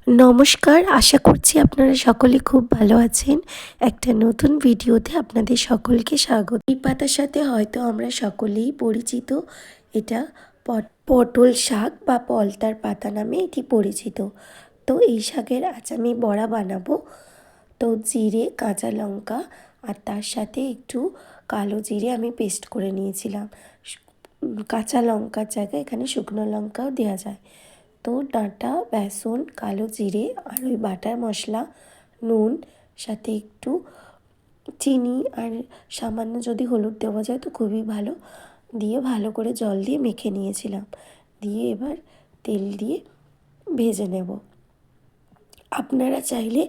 নমস্কার, আশা করছি আপনারা সকলে খুব ভালো আছেন। একটা নতুন ভিডিওতে আপনাদের সকলকে স্বাগত। এই পাতার সাথে হয়তো আমরা সকলেই পরিচিত। এটা পটল শাক বা পলতার পাতা নামে এটি পরিচিত। তো এই শাকের আজ আমি বড়া বানাবো। তো জিরে, কাঁচা লঙ্কা আর তার সাথে একটু কালো জিরে আমি পেস্ট করে নিয়েছিলাম। কাঁচা লঙ্কার জায়গায় এখানে শুকনো লঙ্কাও দেওয়া যায়। তো ডাঁটা, বেসন, কালো জিরে আর ওই বাটার মশলা, নুন, সাথে একটু চিনি আর সামান্য যদি হলুদ দেওয়া যায় তো খুবই ভালো, দিয়ে ভালো করে জল দিয়ে মেখে নিয়েছিলাম। দিয়ে এবার তেল দিয়ে ভেজে নেব। আপনারা চাইলে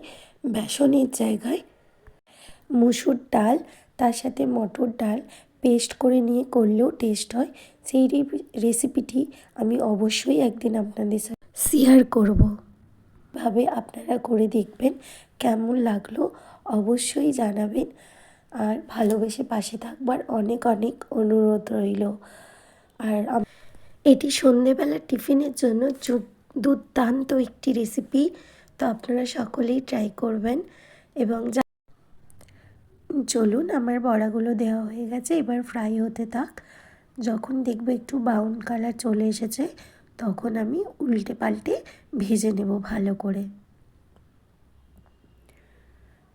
বেসনের জায়গায় মুসুর ডাল, তার সাথে মটর ডাল পেস্ট করে নিয়ে করলেও টেস্ট হয়। সেই রেসিপিটি আমি অবশ্যই একদিন আপনাদের সাথে শেয়ার করব। ভাবে আপনারা করে দেখবেন, কেমন লাগলো অবশ্যই জানাবেন। আর ভালোবেসে পাশে থাকবার অনেক অনেক অনুরোধ রইল। আর এটি সন্ধেবেলার টিফিনের জন্য দুর্দান্ত একটি রেসিপি। তো আপনারা সকলেই ট্রাই করবেন। এবং চলুন, আমার বড়াগুলো দেওয়া হয়ে গেছে, এবার ফ্রাই হতে থাক। যখন দেখবো একটু ব্রাউন কালার চলে এসেছে তখন আমি উল্টে পাল্টে ভেজে নেব ভালো করে।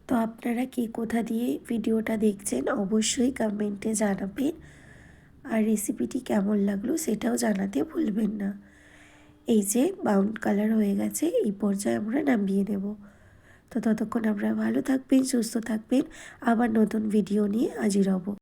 তো আপনারা কে কোথা দিয়ে ভিডিওটা দেখছেন অবশ্যই কমেন্টে জানাবেন। আর রেসিপিটি কেমন লাগলো সেটাও জানাতে ভুলবেন না। এই যে ব্রাউন কালার হয়ে গেছে, এই পর্যায়ে আমরা নামিয়ে নেব। তো ততক্ষণ আপনারা ভালো থাকবেন, সুস্থ থাকবেন। আবার নতুন ভিডিও নিয়ে হাজির হব।